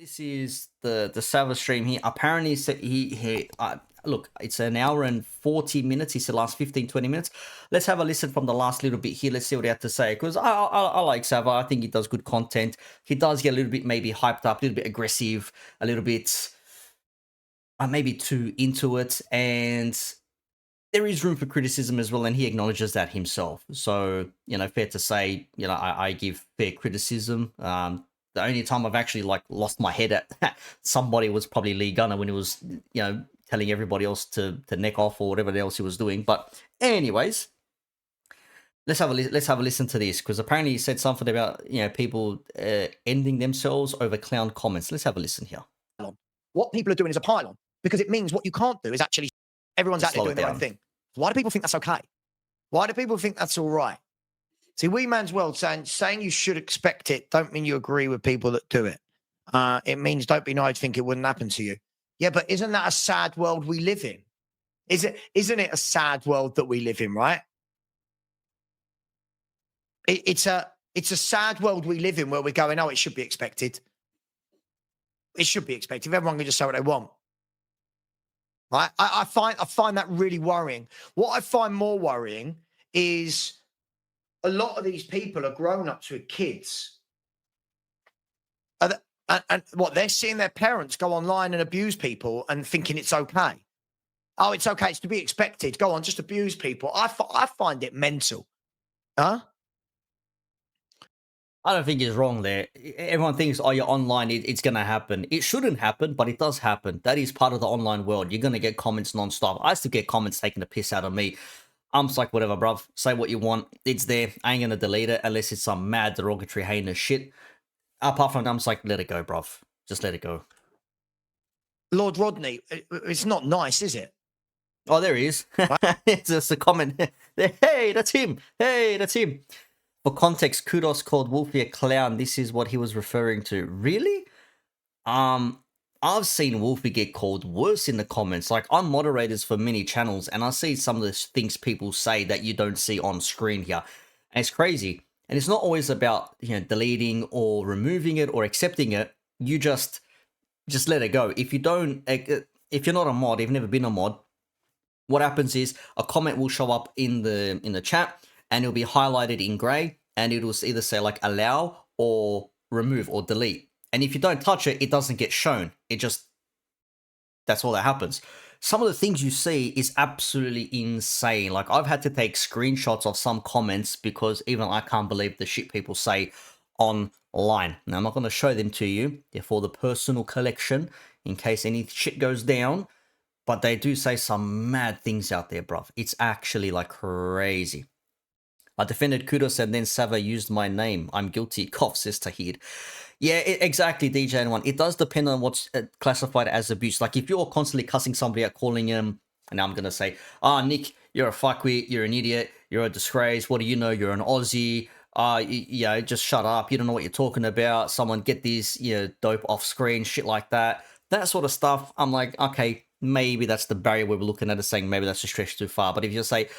This is the Savva stream here. Apparently, look, it's an hour and 40 minutes. He said last 15, 20 minutes. Let's have a listen from the last little bit here. Let's see what he had to say. Because I like Savva. I think he does good content. He does get a little bit maybe hyped up, a little bit aggressive, a little bit maybe too into it. And there is room for criticism as well, and he acknowledges that himself. So, fair to say, I give fair criticism. The only time I've actually lost my head at somebody was probably Lee Gunner when he was, telling everybody else to neck off or whatever else he was doing. But anyways, let's have a listen to this, because apparently he said something about people ending themselves over clown comments. Let's have a listen here. What people are doing is a pylon, because it means what you can't do is actually everyone's out there doing their own thing. Why do people think that's okay? Why do people think that's all right? See, we man's world saying you should expect it don't mean you agree with people that do it. It means don't be naive, think it wouldn't happen to you. Yeah, but isn't that a sad world we live in? Isn't it a sad world that we live in, right? It's a sad world we live in where we're going, oh, it should be expected. It should be expected. Everyone can just say what they want. Right? I find that really worrying. What I find more worrying is a lot of these people are grown-ups with kids. And what, they're seeing their parents go online and abuse people and thinking it's okay. Oh, it's okay. It's to be expected. Go on, just abuse people. I find it mental. Huh? I don't think he's wrong there. Everyone thinks, oh, you're online, it's going to happen. It shouldn't happen, but it does happen. That is part of the online world. You're going to get comments nonstop. I used to get comments taking the piss out of me. I'm just like, whatever, bruv. Say what you want. It's there. I ain't going to delete it unless it's some mad, derogatory, heinous shit. Apart from that, I'm just like, let it go, bruv. Just let it go. Lord Rodney, it's not nice, is it? Oh, there he is. It's just a comment. Hey, that's him. Hey, that's him. For context, Kudos called Wolfie a clown. This is what he was referring to. Really? I've seen Wolfie get called worse in the comments. Like, I'm moderators for many channels, and I see some of the things people say that you don't see on screen here. And it's crazy. And it's not always about, deleting or removing it or accepting it. You just let it go. If you're not a mod, you've never been a mod, what happens is a comment will show up in the chat, and it'll be highlighted in gray, and it'll either say like allow or remove or delete. And if you don't touch it, it doesn't get shown. That's all that happens. Some of the things you see is absolutely insane. Like, I've had to take screenshots of some comments because even I can't believe the shit people say online. Now, I'm not going to show them to you. They're for the personal collection in case any shit goes down. But they do say some mad things out there, bruv. It's actually like crazy. I defended Kudos and then Savva used my name. I'm guilty. Cough, says Tahid. Yeah, exactly, DJ N1. It does depend on what's classified as abuse. Like, if you're constantly cussing somebody out, calling him, and I'm going to say, Nick, you're a fuckwit, you're an idiot, you're a disgrace, what do you know, you're an Aussie, just shut up, you don't know what you're talking about, someone get this, dope off screen, shit like that. That sort of stuff, I'm like, okay, maybe that's the barrier we were looking at, saying maybe that's a stretch too far. But if you say,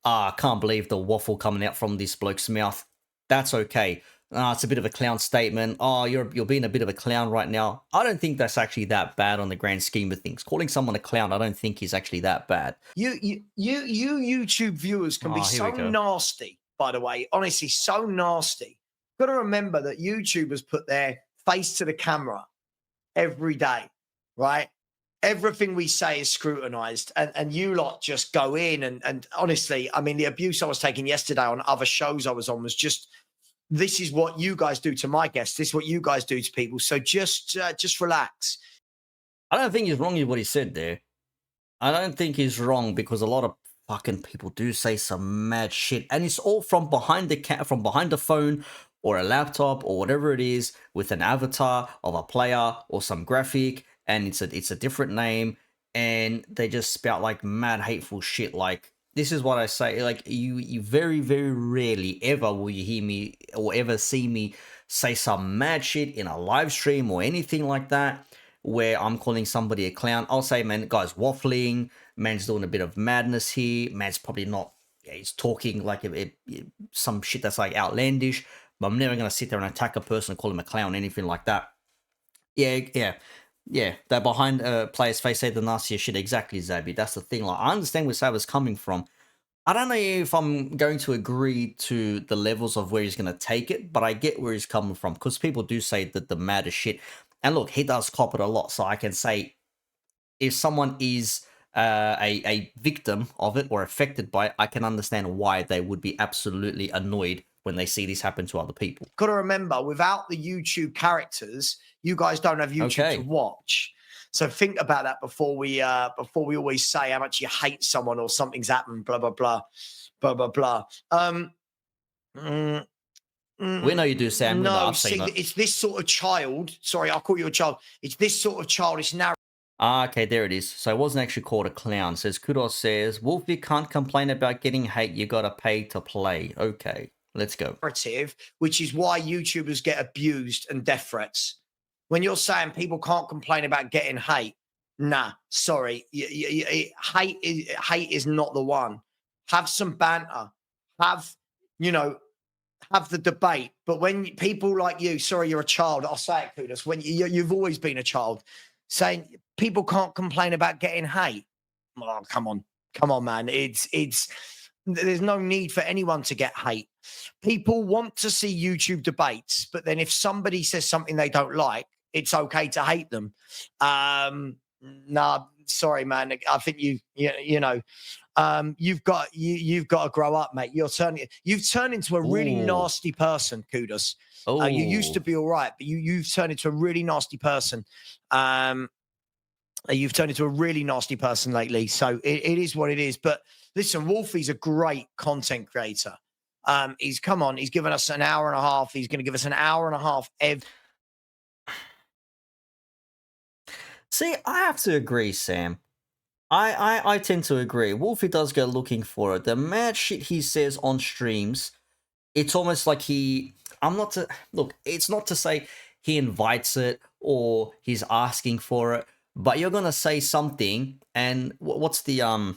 I can't believe the waffle coming out from this bloke's mouth, that's okay. It's a bit of a clown statement. Oh, you're being a bit of a clown right now. I don't think that's actually that bad on the grand scheme of things. Calling someone a clown, I don't think is actually that bad. You YouTube viewers can be so nasty, by the way. Honestly, so nasty. Got to remember that YouTubers put their face to the camera every day, right? Everything we say is scrutinized, and you lot just go in and honestly, I mean, the abuse I was taking yesterday on other shows I was on was just, this is what you guys do to my guests. This is what you guys do to people. So just relax. I don't think he's wrong in what he said there. I don't think he's wrong, because a lot of fucking people do say some mad shit, and it's all from behind the phone or a laptop or whatever it is, with an avatar of a player or some graphic, and it's a different name, and they just spout like mad hateful shit. Like, this is what I say, like, you very, very rarely ever will you hear me or ever see me say some mad shit in a live stream or anything like that where I'm calling somebody a clown. I'll say, man, guy's waffling, man's doing a bit of madness here, man's probably not, he's talking like some shit that's like outlandish, but I'm never going to sit there and attack a person and call him a clown, anything like that. Yeah. They're behind players' face, say the nastiest shit. Exactly, Zabby. That's the thing. Like, I understand where Savva's coming from. I don't know if I'm going to agree to the levels of where he's going to take it, but I get where he's coming from because people do say that the maddest shit. And look, he does cop it a lot, so I can say if someone is a victim of it or affected by it, I can understand why they would be absolutely annoyed when they see this happen to other people. Got to remember, without the YouTube characters, you guys don't have YouTube to watch. So think about that before we always say how much you hate someone or something's happened. Blah blah blah, blah blah blah. We know you do, Sam. No, I've seen it. It's this sort of child. Sorry, I'll call you a child. It's this sort of childish narrative. Okay, there it is. So it wasn't actually called a clown. Says Kudos says, Wolfie can't complain about getting hate. You got to pay to play. Okay, let's go. Which is why YouTubers get abused and death threats. When you're saying people can't complain about getting hate, nah, sorry. Hate is not the one. Have some banter. Have the debate. But when people like you, sorry, you're a child. I'll say it, Kudos. When you've always been a child, saying people can't complain about getting hate. Oh, come on, man. It's there's no need for anyone to get hate. People want to see YouTube debates, but then if somebody says something they don't like, it's okay to hate them. Nah, sorry, man. I think you've got to grow up, mate. You've turned into a really nasty person, Kudos. You used to be all right, but you've turned into a really nasty person. You've turned into a really nasty person lately. So it is what it is. But listen, Wolfie's a great content creator. He's given us an hour and a half. He's going to give us an hour and a half See, I have to agree, Sam. I tend to agree. Wolfie does go looking for it. The mad shit he says on streams, it's almost like it's not to say he invites it or he's asking for it, but you're gonna say something, and what's the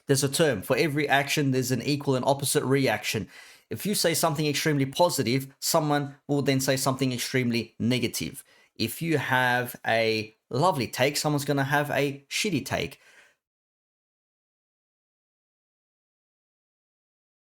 there's a term for every action. There's an equal and opposite reaction. If you say something extremely positive, someone will then say something extremely negative. If you have a lovely take, someone's going to have a shitty take.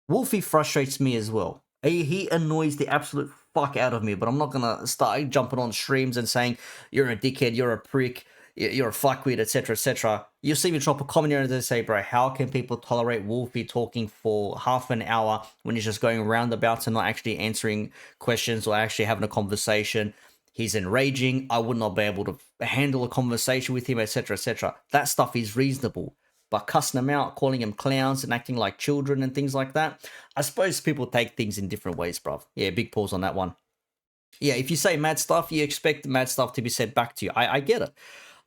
Wolfie frustrates me as well. He annoys the absolute fuck out of me, but I'm not going to start jumping on streams and saying, you're a dickhead, you're a prick, you're a fuckwit, etc., etc. You see me drop a comment here and say, bro, how can people tolerate Wolfie talking for half an hour when he's just going roundabouts and not actually answering questions or actually having a conversation? He's enraging. I would not be able to handle a conversation with him, etc., etc. That stuff is reasonable. But cussing them out, calling them clowns and acting like children and things like that, I suppose people take things in different ways, bruv. Yeah, big pause on that one. Yeah, if you say mad stuff, you expect mad stuff to be said back to you. I get it.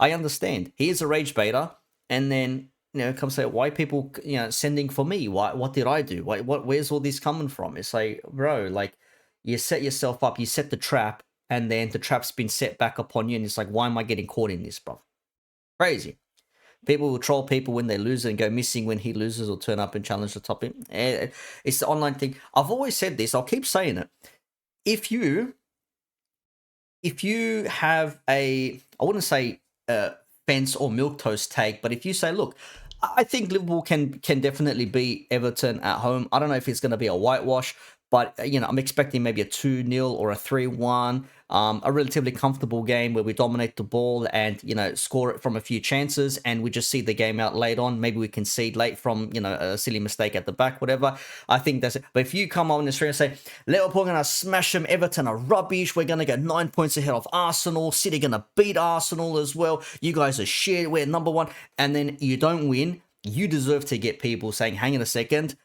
I understand. He is a rage baiter, and then come say, why people sending for me? What did I do? Where's all this coming from? It's like, bro, like you set yourself up, you set the trap, and then the trap's been set back upon you, and it's like, why am I getting caught in this, bro? Crazy. People will troll people when they lose and go missing when he loses or turn up and challenge the topic. It's the online thing. I've always said this. I'll keep saying it. If you have I wouldn't say fence or milquetoast take, but if you say, look, I think Liverpool can definitely beat Everton at home. I don't know if it's going to be a whitewash, but I'm expecting maybe a 2-0 or a 3-1, a relatively comfortable game where we dominate the ball and score it from a few chances, and we just see the game out late on. Maybe we concede late from a silly mistake at the back, whatever. I think that's it. But if you come on the stream and say Liverpool gonna smash them, Everton are rubbish, we're gonna go 9 points ahead of Arsenal, City gonna beat Arsenal as well, you guys are shit, we're number one, and then you don't win, you deserve to get people saying, hang on a second.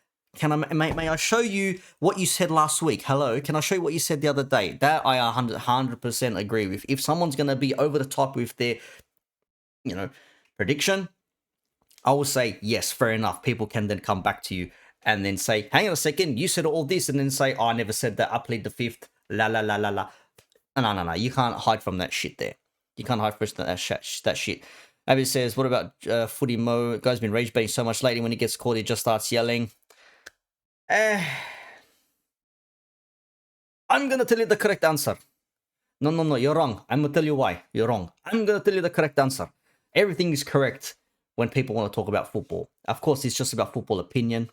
May I show you what you said last week? Hello, can I show you what you said the other day? That I 100% agree with. If someone's going to be over the top with their, prediction, I will say, yes, fair enough. People can then come back to you and then say, hang on a second, you said all this, and then say, oh, I never said that, I plead the fifth, la, la, la, la, la. No, you can't hide from that shit there. You can't hide from that shit. Abby says, what about Footy Mo? Guy's been rage baiting so much lately, when he gets caught, he just starts yelling. I'm going to tell you the correct answer. No, you're wrong. I'm gonna tell you why. You're wrong. I'm gonna tell you the correct answer. Everything is correct when people want to talk about football. Of course, it's just about football opinion.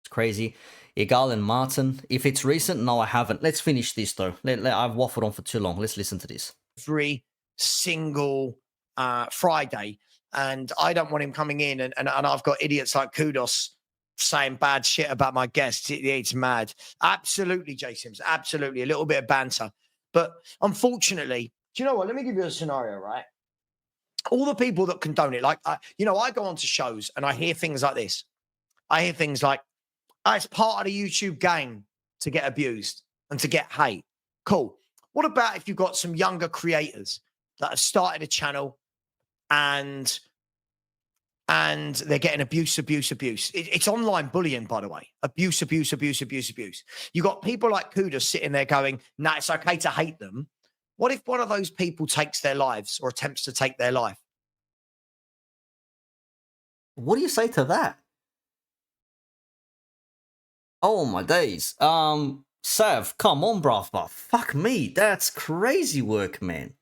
It's crazy. Igal and Martin. If it's recent, no, I haven't. Let's finish this though. I've waffled on for too long. Let's listen to this. Every single Friday, and I don't want him coming in, and I've got idiots like Kudos saying bad shit about my guests. It's mad. Absolutely, Jay Sims. Absolutely, a little bit of banter, but unfortunately, do you know what? Let me give you a scenario, right? All the people that condone it, like I go onto shows and I hear things like this. I hear things like, oh, it's part of the YouTube game to get abused and to get hate. Cool. What about if you've got some younger creators that have started a channel and they're getting abuse? It's online bullying, by the way. Abuse. You got people like Kuda sitting there going, nah, it's okay to hate them. What if one of those people takes their lives or attempts to take their life? What do you say to that? Oh my days. Sav, come on, bruv. But fuck me, that's crazy work, man.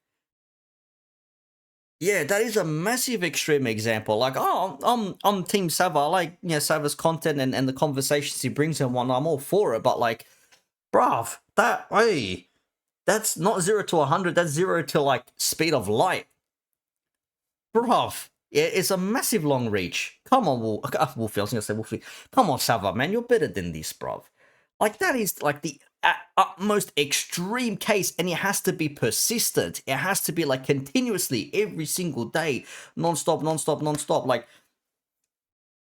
Yeah, that is a massive extreme example. Like, oh, I'm Team Savva. I like, Savva's content and the conversations he brings and whatnot. I'm all for it. But like, bruv, that's not 0 to 100. That's 0 to like speed of light. Bruv, it's a massive long reach. Come on, Wolfie. I was gonna say Wolfie. Come on, Savva, man. You're better than this, bruv. Like, that is like the utmost extreme case, and it has to be persistent. It has to be like continuously every single day, non-stop. Like,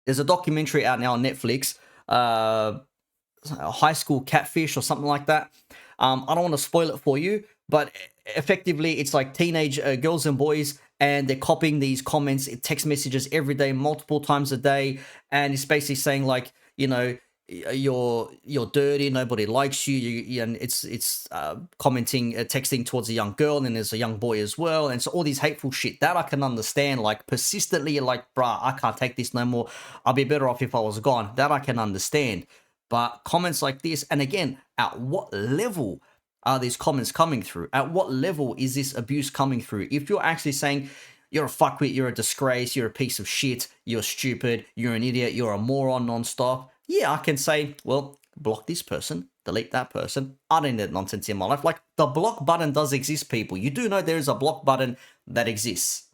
there's a documentary out now on Netflix, High School Catfish or something like that. I don't want to spoil it for you, but effectively it's like teenage girls and boys, and they're copying these comments, text messages every day, multiple times a day, and it's basically saying like, you're dirty, nobody likes you, and it's commenting, texting towards a young girl, and then there's a young boy as well, and so all these hateful shit that I can understand. Like, persistently, you're like, bruh, I can't take this no more, I'll be better off if I was gone. That I can understand. But comments like this, and again, at what level are these comments coming through? At what level is this abuse coming through? If you're actually saying, you're a fuckwit, you're a disgrace, you're a piece of shit, you're stupid, you're an idiot, you're a moron non-stop, yeah, I can say, well, block this person, delete that person. I don't need that nonsense in my life. Like, the block button does exist, people. You do know there is a block button that exists.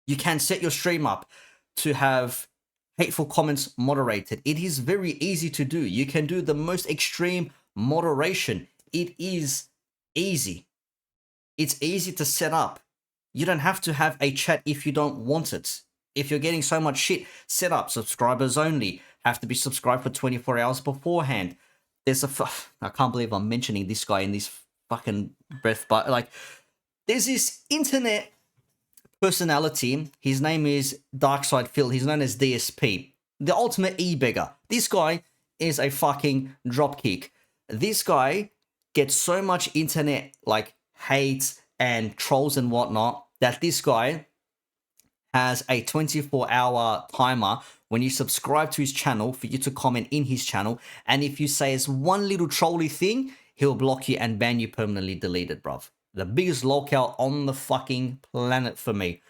You can set your stream up to have hateful comments moderated. It is very easy to do. You can do the most extreme moderation. It is easy. It's easy to set up. You don't have to have a chat if you don't want it. If you're getting so much shit, set up subscribers only. Have to be subscribed for 24 hours beforehand. I can't believe I'm mentioning this guy in this fucking breath, but like, there's this internet personality. His name is Darkside Phil. He's known as DSP, the ultimate e-beggar. This guy is a fucking dropkick. This guy gets so much internet like hate and trolls and whatnot that this guy has a 24-hour timer when you subscribe to his channel for you to comment in his channel, and if you say it's one little trolly thing, he'll block you and ban you permanently, deleted, bruv. The biggest lolcow on the fucking planet for me.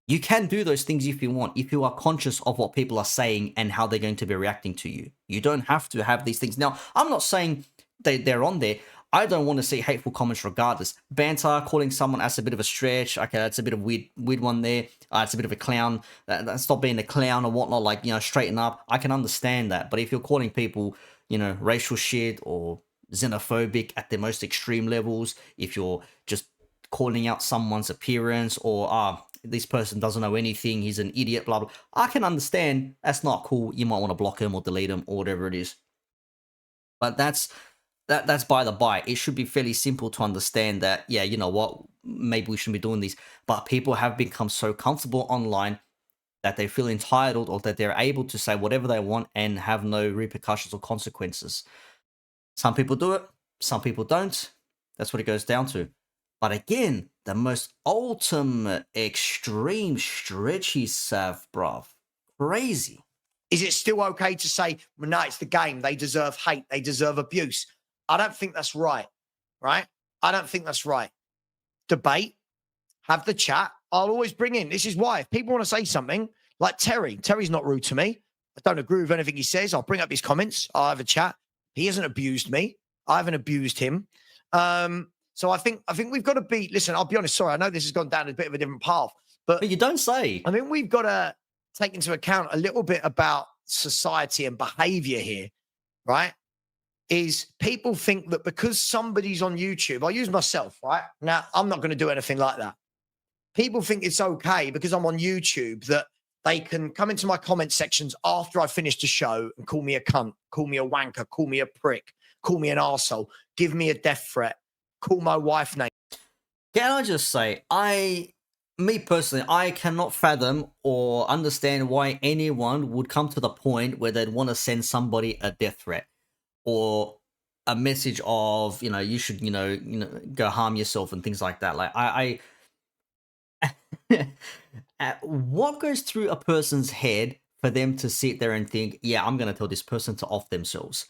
You can do those things if you want, if you are conscious of what people are saying and how they're going to be reacting to you. You don't have to have these things. Now, I'm not saying they're on there. I don't want to see hateful comments regardless. Banter, calling someone as a bit of a stretch. Okay, that's a bit of weird one there. It's a bit of a clown. Stop being a clown or whatnot, like, straighten up. I can understand that. But if you're calling people, racial shit or xenophobic at the most extreme levels, if you're just calling out someone's appearance or, this person doesn't know anything, he's an idiot, blah, blah, I can understand that's not cool. You might want to block him or delete him or whatever it is. But that's by the by. It should be fairly simple to understand that, yeah, you know what, maybe we shouldn't be doing this. But people have become so comfortable online that they feel entitled, or that they're able to say whatever they want and have no repercussions or consequences. Some people do it, some people don't. That's what it goes down to. But again, the most ultimate extreme stretchy Sav, bruv. Crazy. Is it still okay to say, well, no, it's the game, they deserve hate, they deserve abuse? I don't think that's right, right? I don't think that's right. Debate, have the chat. I'll always bring in. This is why. If people want to say something, like Terry's not rude to me. I don't agree with anything he says. I'll bring up his comments. I'll have a chat. He hasn't abused me. I haven't abused him. So I think we've got to be. Listen, I'll be honest. Sorry, I know this has gone down a bit of a different path, but you don't say. I think we've got to take into account a little bit about society and behavior here, right? Is people think that because somebody's on YouTube, I'll use myself, right? Now, I'm not going to do anything like that. People think it's okay because I'm on YouTube that they can come into my comment sections after I finish the show and call me a cunt, call me a wanker, call me a prick, call me an arsehole, give me a death threat, call my wife name. Can I just say, me personally, I cannot fathom or understand why anyone would come to the point where they'd want to send somebody a death threat or a message of, you should, go harm yourself and things like that. Like what goes through a person's head for them to sit there and think, yeah, I'm going to tell this person to off themselves?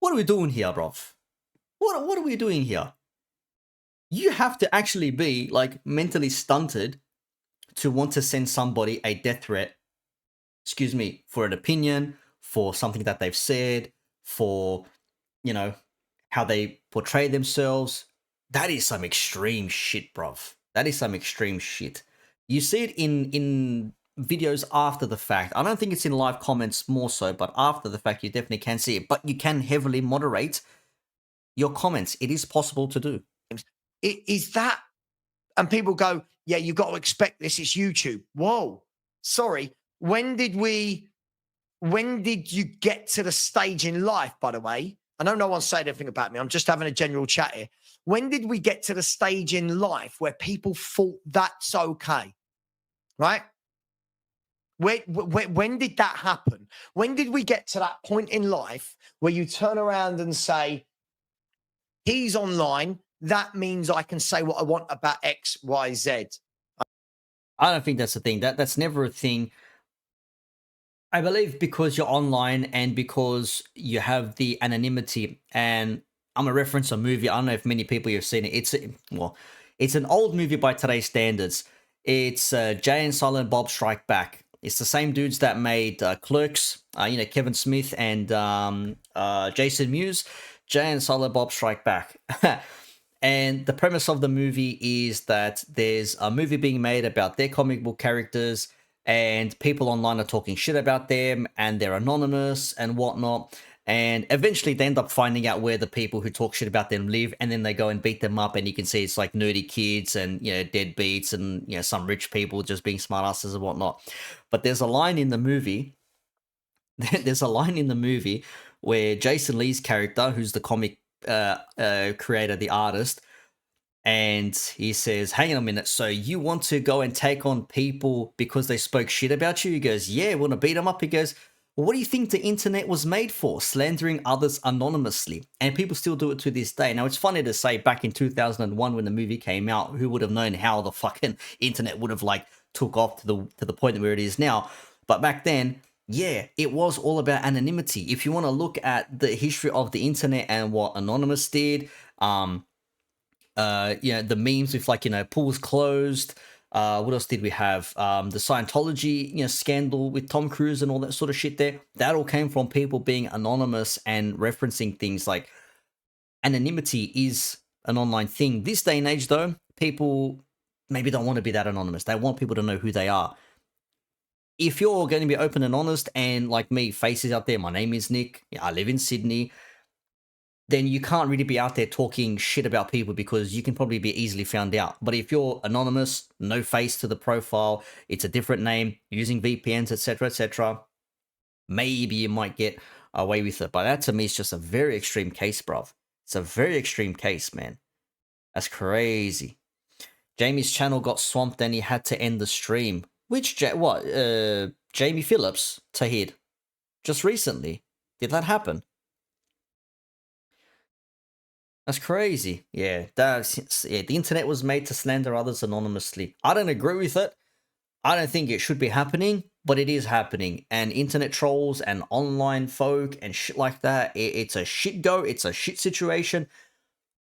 What are we doing here, bruv? What are we doing here? You have to actually be like mentally stunted to want to send somebody a death threat, for an opinion, for something that they've said, for, how they portray themselves. That is some extreme shit, bruv. That is some extreme shit. You see it in videos after the fact. I don't think it's in live comments more so, but after the fact, you definitely can see it. But you can heavily moderate your comments. It is possible to do. Is that, and people go, yeah, you've got to expect this. It's YouTube. Whoa, sorry. When did you get to the stage in life, by the way? I know no one's saying anything about me. I'm just having a general chat here. When did we get to the stage in life where people thought that's okay? Right? When did that happen? When did we get to that point in life where you turn around and say, he's online, that means I can say what I want about X, Y, Z? I don't think that's a thing. That's never a thing. I believe because you're online and because you have the anonymity, and I'm a reference a movie. I don't know if many people have seen it. It's an old movie by today's standards. It's Jay and Silent Bob Strike Back. It's the same dudes that made Clerks, Kevin Smith and Jason Mewes. Jay and Silent Bob Strike Back. And the premise of the movie is that there's a movie being made about their comic book characters, and people online are talking shit about them, and they're anonymous and whatnot. And eventually they end up finding out where the people who talk shit about them live, and then they go and beat them up, and you can see it's like nerdy kids and, deadbeats and, some rich people just being smartasses and whatnot. But there's a line in the movie, where Jason Lee's character, who's the comic creator, the artist, and he says, hang on a minute, so you want to go and take on people because they spoke shit about you? He goes, yeah, want to beat them up? He goes, well, what do you think the internet was made for? Slandering others anonymously. And people still do it to this day. Now, it's funny to say back in 2001 when the movie came out, who would have known how the fucking internet would have took off to the point where it is now. But back then, yeah, it was all about anonymity. If you want to look at the history of the internet and what Anonymous did, the memes with pools closed. What else did we have? The Scientology, scandal with Tom Cruise and all that sort of shit there. That all came from people being anonymous and referencing things. Like, anonymity is an online thing. This day and age, though, people maybe don't want to be that anonymous. They want people to know who they are. If you're going to be open and honest and, like me, faces out there, my name is Nick, I live in Sydney, then you can't really be out there talking shit about people because you can probably be easily found out. But if you're anonymous, no face to the profile, it's a different name, using VPNs, etc., maybe you might get away with it. But that to me is just a very extreme case, bruv. It's a very extreme case, man. That's crazy. Jamie's channel got swamped and he had to end the stream. Which, Jamie Phillips, Tahid? Just recently. Did that happen? That's crazy. Yeah, the internet was made to slander others anonymously. I don't agree with it. I don't think it should be happening, but it is happening. And internet trolls and online folk and shit like that, it's a shit go. It's a shit situation.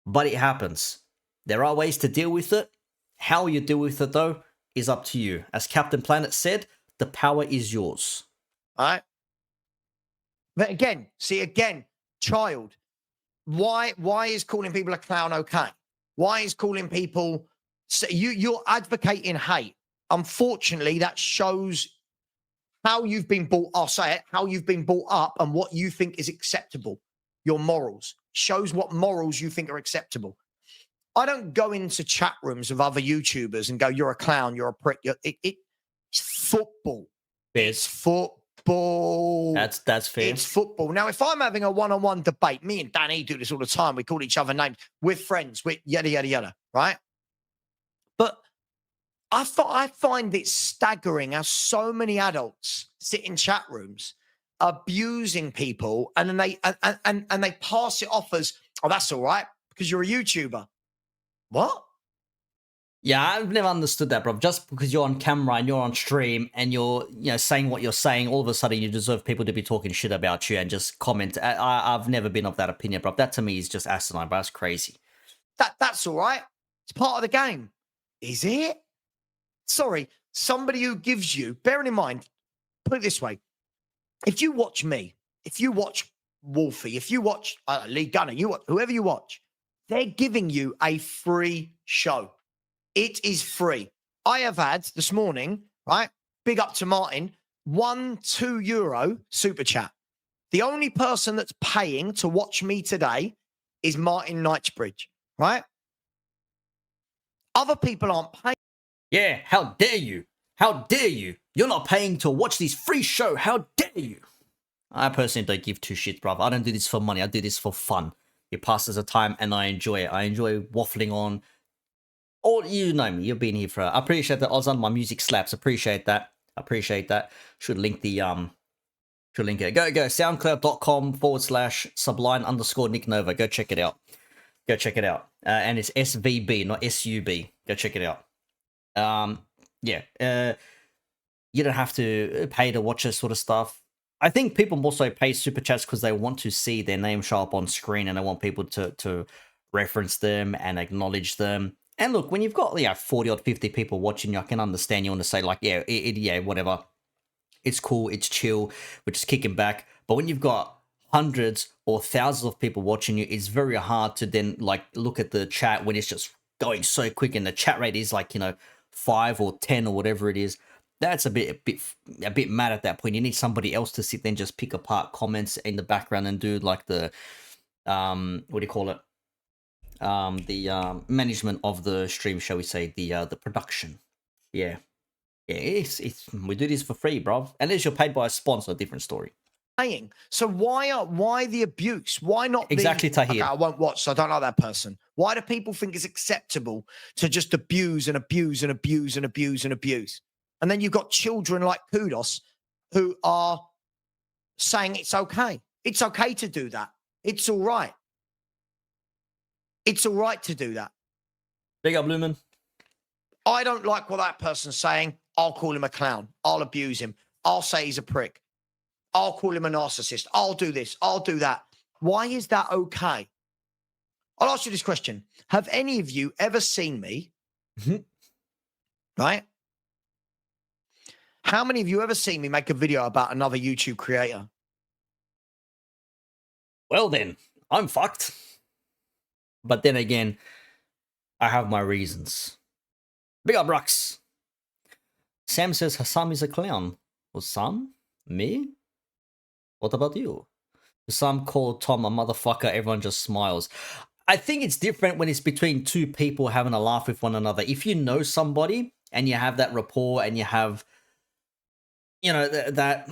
but it happens. There are ways to deal with it. How you deal with it, though, is up to you. As Captain Planet said, the power is yours. All right. But again, child, why is calling people a clown okay? Why is calling people, you're advocating hate. Unfortunately, that shows how you've been brought, I'll say it, how you've been brought up and what you think is acceptable. Your morals. Shows what morals you think are acceptable. I don't go into chat rooms of other YouTubers and go, you're a clown, you're a prick. It's football. It's football. That's fair. It's football. Now, if I'm having a one-on-one debate, me and Danny do this all the time. We call each other names. We're friends. We're yada, yada, yada, right? But I find it staggering how so many adults sit in chat rooms abusing people, and then they pass it off as, oh, that's all right because you're a YouTuber. What? Yeah, I've never understood that, bro. Just because you're on camera and you're on stream and you're, saying what you're saying, all of a sudden you deserve people to be talking shit about you and just comment. I've never been of that opinion, bro. That to me is just asinine, bro. That's crazy. That's all right. It's part of the game. Is it? Sorry, somebody who gives you, bearing in mind, put it this way. If you watch me, if you watch Wolfie, if you watch Lee Gunner, whoever you watch, they're giving you a free show. It is free. I have had this morning, right? Big up to Martin, 2 euro super chat. The only person that's paying to watch me today is Martin Knightsbridge, right? Other people aren't paying. Yeah, how dare you? How dare you? You're not paying to watch this free show. How dare you? I personally don't give two shits, bruv. I don't do this for money. I do this for fun. It passes the time and I enjoy it. I enjoy waffling on. Or you know me. You've been here for. I appreciate that. Ozan, my music slaps. Appreciate that. Appreciate that. Should link the Should link it. Go soundcloud.com/sublime_Nick Nova. Go check it out. Go check it out. And it's SVB, not SUB. Go check it out. Yeah. You don't have to pay to watch this sort of stuff. I think people also pay super chats because they want to see their name show up on screen and they want people to reference them and acknowledge them. And look, when you've got 40 or 50 people watching you, I can understand you want to say yeah, whatever. It's cool, it's chill, we're just kicking back. But when you've got hundreds or thousands of people watching you, it's very hard to then look at the chat when it's just going so quick and the chat rate is 5 or 10 or whatever it is. That's a bit mad at that point. You need somebody else to sit there and just pick apart comments in the background and do the what do you call it? The management of the stream, shall we say, the production. Yeah, it's we do this for free, bro. Unless you're paid by a sponsor, different story. So why the abuse? Why not exactly, Tahir? Okay, I won't watch, so I don't like that person. Why do people think it's acceptable to just abuse and abuse and abuse and abuse and abuse? And then you've got children like Kudos who are saying it's okay. It's okay to do that. It's all right. It's all right to do that. Big up, Lumen. I don't like what that person's saying. I'll call him a clown. I'll abuse him. I'll say he's a prick. I'll call him a narcissist. I'll do this. I'll do that. Why is that okay? I'll ask you this question. Have any of you ever seen me? Right? How many of you ever seen me make a video about another YouTube creator? Well, then, I'm fucked. But then again, I have my reasons. Big up, Rux. Sam says Hassam is a clown. Hassam? Me? What about you? Hassam called Tom a motherfucker. Everyone just smiles. I think it's different when it's between two people having a laugh with one another. If you know somebody and you have that rapport and you have, that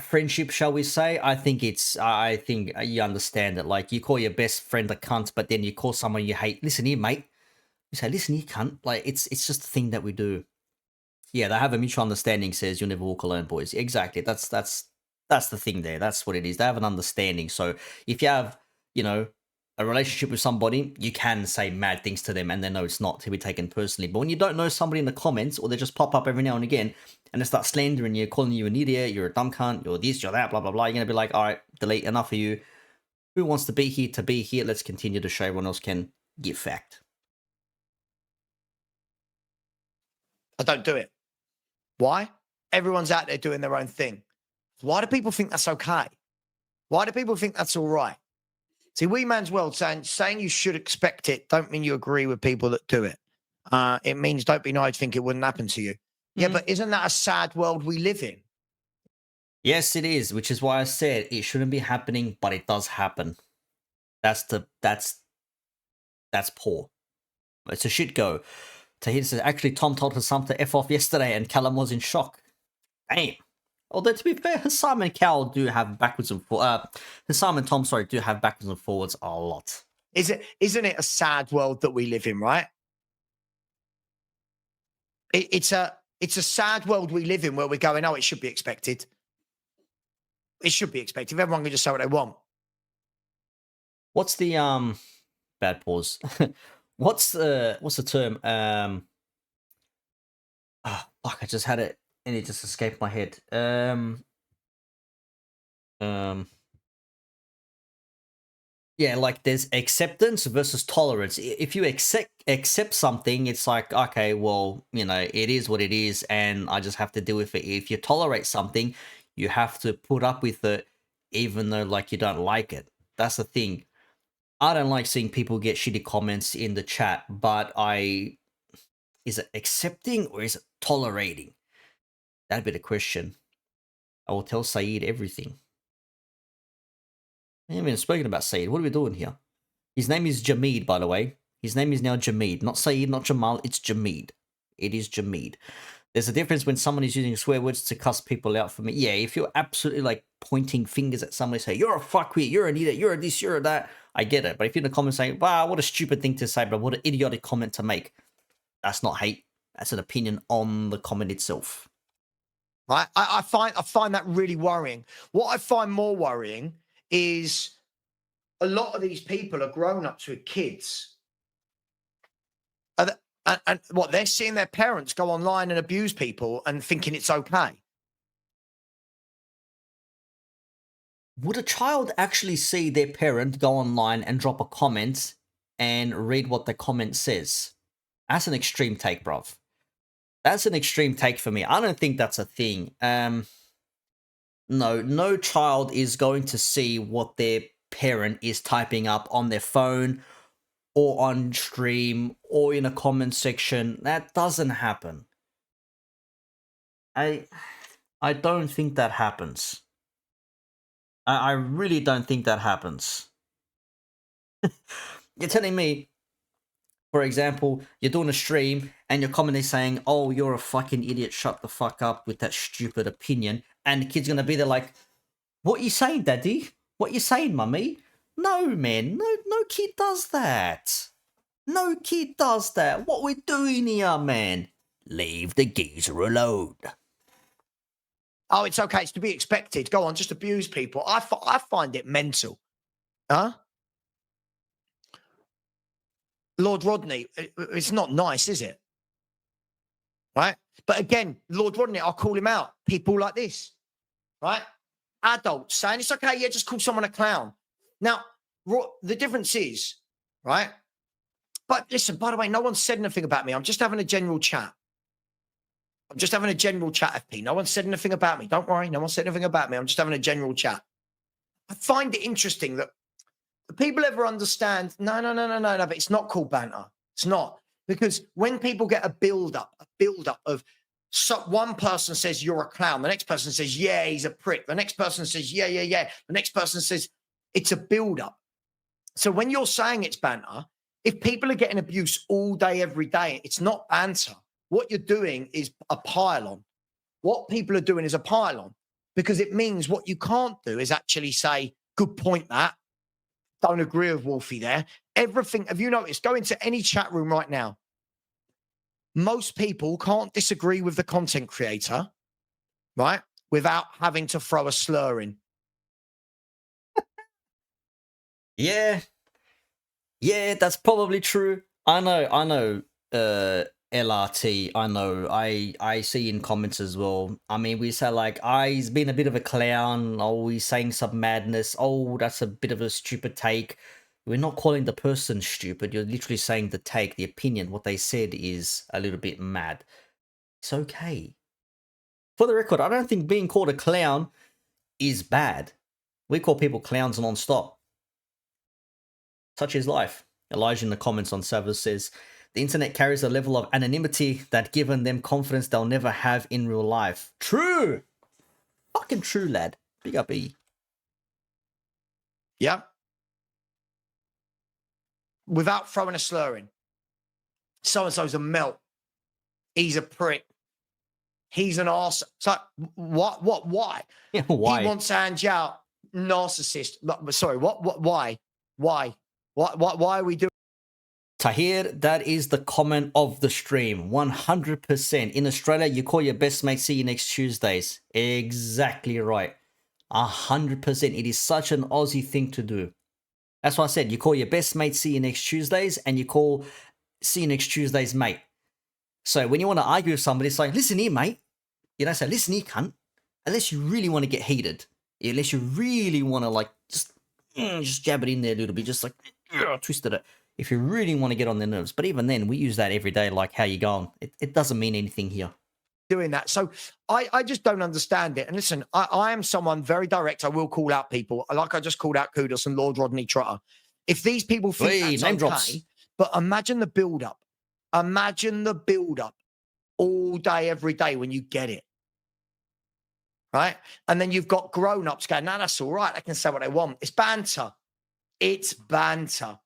friendship, shall we say, I think you understand it. You call your best friend a cunt, but then you call someone you hate, listen here, mate. You say, listen here, cunt. It's just a thing that we do. Yeah, they have a mutual understanding, says you'll never walk alone, boys. Exactly. That's the thing there. That's what it is. They have an understanding. So if you have, a relationship with somebody, you can say mad things to them and they know it's not to be taken personally. But when you don't know somebody in the comments, or they just pop up every now and again and they start slandering you, calling you an idiot, you're a dumb cunt, you're this, you're that, blah, blah, blah, you're going to be like, all right, delete, enough of you. Who wants to be here? Let's continue the show. Everyone else can Get fact. I don't do it. Why? Everyone's out there doing their own thing. Why do people think that's okay? Why do people think that's all right? See, we man's world saying you should expect it don't mean you agree with people that do it. It means don't be naive, think it wouldn't happen to you. Yeah, but isn't that a sad world we live in? Yes, it is, which is why I said it shouldn't be happening, but it does happen. That's poor. It's a shit go. Tahir says, actually, Tom told Hassam to F off yesterday and Callum was in shock. Damn. Although, to be fair, Hassam and Cal do have backwards and forwards. Hassam and Tom, sorry, do have backwards and forwards a lot. Isn't it a sad world that we live in, right? It's a sad world we live in where we're going, oh, it should be expected. It should be expected. Everyone can just say what they want. What's the bad pause? what's the term? Fuck, I just had it and it just escaped my head. Yeah, like there's acceptance versus tolerance. If you accept something, it's like, okay, well, you know, it is what it is, and I just have to deal with it. If you tolerate something, you have to put up with it, even though like you don't like it. That's the thing. I don't like seeing people get shitty comments in the chat, but is it accepting or is it tolerating? That'd be the question. I will tell Saeed everything. I haven't even spoken about Saeed. What are we doing here? His name is Jameed, by the way. His name is now Jameed. Not Saeed, not Jamal. It's Jameed. It is Jameed. There's a difference when someone is using swear words to cuss people out for me. Yeah, if you're absolutely like pointing fingers at someone, say, you're a fuckwit, you're an idiot, you're a this, you're a that, I get it. But if you're in the comments saying, wow, what a stupid thing to say, but what an idiotic comment to make, that's not hate. That's an opinion on the comment itself. Right? I find that really worrying. What I find more worrying is a lot of these people are grown-ups with kids. And what, they're seeing their parents go online and abuse people and thinking it's okay. Would a child actually see their parent go online and drop a comment and read what the comment says? That's an extreme take, bruv. That's an extreme take for me. I don't think that's a thing. No child is going to see what their parent is typing up on their phone or on stream or in a comment section. That doesn't happen. I don't think that happens. I really don't think that happens. You're telling me, for example, you're doing a stream and your comment is saying, oh, you're a fucking idiot, shut the fuck up with that stupid opinion. And the kid's going to be there like, what you saying, daddy? What you saying, mummy? No, man, no kid does that. No kid does that. What we're doing here, man? Leave the geezer alone. Oh, it's okay. It's to be expected. Go on, just abuse people. I find it mental. Huh? Lord Rodney, it's not nice, is it? Right? But again, Lord Rodney, I'll call him out. People like this, right? Adults saying it's okay, yeah, just call someone a clown. Now, the difference is, right? But listen, by the way, no one said anything about me. I'm just having a general chat. I'm just having a general chat, FP. No one said anything about me. Don't worry. No one said anything about me. I'm just having a general chat. I find it interesting that people ever understand, no, but it's not called banter. It's not. Because when people get a build-up of one person says you're a clown, the next person says, yeah, he's a prick. The next person says, yeah. The next person says, it's a build-up. So when you're saying it's banter, if people are getting abuse all day, every day, it's not banter. What you're doing is a pile-on. What people are doing is a pile-on, because it means what you can't do is actually say, good point, that. Don't agree with Wolfie there. Everything, have you noticed? Go into any chat room right now. Most people can't disagree with the content creator, right? Without having to throw a slur in. Yeah, that's probably true. I know, LRT, I know, I see in comments as well. I mean, we say like, he's been a bit of a clown, oh, he's saying some madness, oh, that's a bit of a stupid take, We're not calling the person stupid. You're literally saying the take, the opinion, what they said is a little bit mad. It's okay. For the record, I don't think being called a clown is bad. We call people clowns non-stop. Such is life. Elijah in the comments on Savva says, the internet carries a level of anonymity that given them confidence they'll never have in real life. True! Fucking true, lad. Big up E. Yeah. Without throwing a slur in. So-and-so's a melt. He's a prick. He's an arse. So what, why? Yeah, why? He wants Angel, narcissist. Sorry, why? Why are we doing? Tahir, that is the comment of the stream. 100%. In Australia, you call your best mate, see you next Tuesdays. Exactly right. 100%. It is such an Aussie thing to do. That's why I said you call your best mate, see you next Tuesdays, and you call see you next Tuesdays, mate. So when you want to argue with somebody, it's like, listen here, mate. You don't say, listen here, cunt. Unless you really want to get heated. Unless you really want to, like, just jab it in there a little bit. Just like, twisted it. If you really want to get on their nerves. But even then, we use that every day, like, how you going? It doesn't mean anything here. Doing that. So I just don't understand it. And listen, I am someone very direct. I will call out people. Like I just called out Kudos and Lord Rodney Trotter. If these people think that's okay, drops. But imagine the build-up. Imagine the build-up all day, every day when you get it. Right? And then you've got grown-ups going, no, that's all right. They can say what they want. It's banter. It's banter.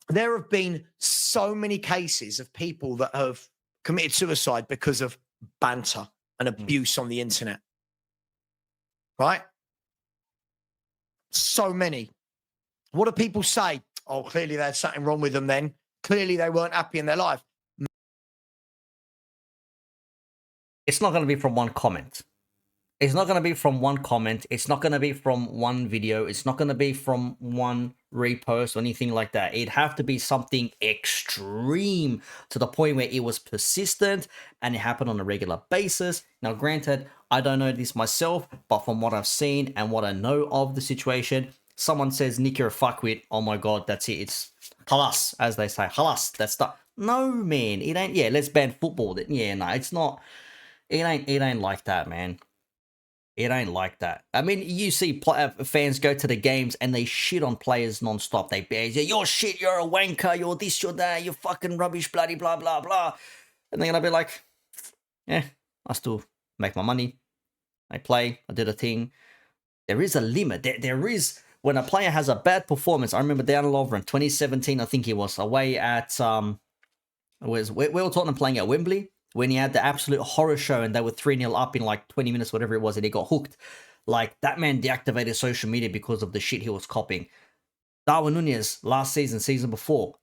There have been so many cases of people that have committed suicide because of banter and abuse on the internet. Right? So many. What do people say? Oh, clearly there's something wrong with them then. Clearly they weren't happy in their life. It's not going to be from one comment. It's not going to be from one comment. It's not going to be from one video. It's not going to be from one repost or anything like that. It'd have to be something extreme to the point where it was persistent and it happened on a regular basis. Now, granted, I don't know this myself, but from what I've seen and what I know of the situation, someone says, Nick, you're a fuckwit. Oh my God, that's it. It's halas, as they say. Halas, that's the... No, man, it ain't... Yeah, let's ban football. Yeah, no, it's not... It ain't like that, man. It ain't like that. I mean, you see fans go to the games and they shit on players non-stop. They say, you're shit, you're a wanker, you're this, you're that, you're fucking rubbish, bloody blah, blah, blah. And they're going to be like, yeah, I still make my money. I play, I did a thing. There is a limit. There is, when a player has a bad performance, I remember down over in 2017, I think it was, away at, where were Tottenham playing at Wembley? When he had the absolute horror show and they were 3-0 up in like 20 minutes, whatever it was, and he got hooked. Like, that man deactivated social media because of the shit he was copying. Darwin Nunez, last season before,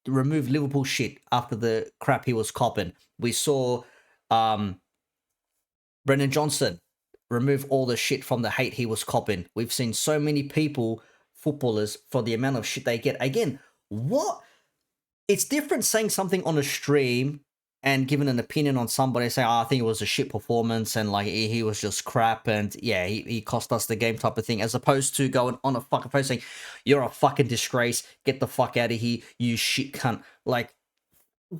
removed Liverpool shit after the crap he was copying. We saw Brendan Johnson remove all the shit from the hate he was copying. We've seen so many people, footballers, for the amount of shit they get. Again, what? It's different saying something on a stream and giving an opinion on somebody, saying, oh, I think it was a shit performance and like he was just crap and yeah, he cost us the game type of thing, as opposed to going on a fucking post saying, you're a fucking disgrace, get the fuck out of here, you shit cunt. Like,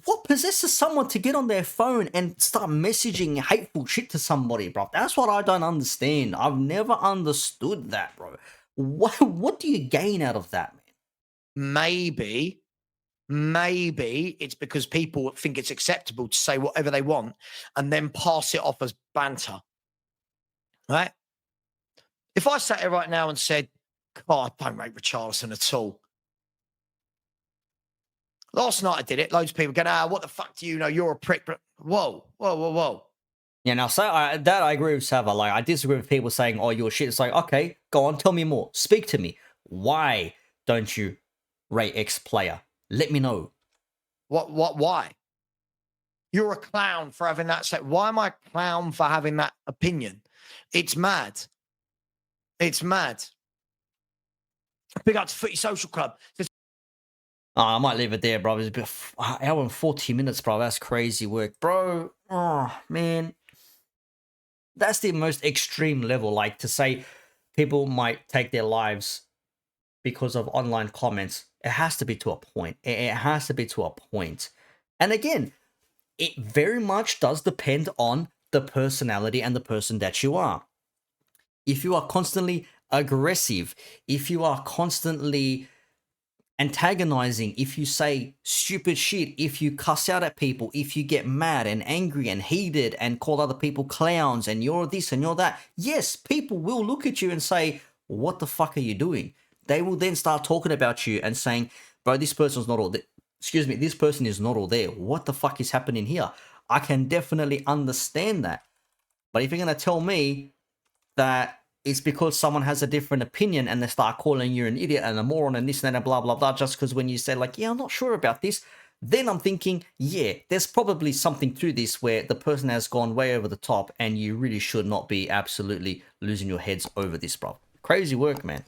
what possesses someone to get on their phone and start messaging hateful shit to somebody, bro? That's what I don't understand. I've never understood that, bro. What do you gain out of that, man? Maybe it's because people think it's acceptable to say whatever they want and then pass it off as banter, right? If I sat here right now and said, God, I don't rate Richarlison at all. Last night I did it. Loads of people going, what the fuck do you know? You're a prick. But whoa. Yeah, now, so that I agree with Savva. Like, I disagree with people saying, oh, you're shit. It's like, okay, go on, tell me more. Speak to me. Why don't you rate X player? Let me know. Why? You're a clown for having that set. Why am I a clown for having that opinion? It's mad. It's mad. Big up to Footy Social Club. I might leave it there, bro. It's been an hour and 40 minutes, bro. That's crazy work, bro. Oh, man. That's the most extreme level. Like, to say people might take their lives because of online comments, it has to be to a point. It has to be to a point. And again, it very much does depend on the personality and the person that you are. If you are constantly aggressive, if you are constantly antagonizing, if you say stupid shit, if you cuss out at people, if you get mad and angry and heated and call other people clowns and you're this and you're that, yes, people will look at you and say, what the fuck are you doing? They will then start talking about you and saying, bro, this person's not all there. Excuse me, this person is not all there. What the fuck is happening here? I can definitely understand that. But if you're going to tell me that it's because someone has a different opinion and they start calling you an idiot and a moron and this and that and blah, blah, blah, just because when you say like, yeah, I'm not sure about this, then I'm thinking, yeah, there's probably something to this where the person has gone way over the top and you really should not be absolutely losing your heads over this, bro. Crazy work, man.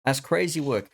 That's crazy work.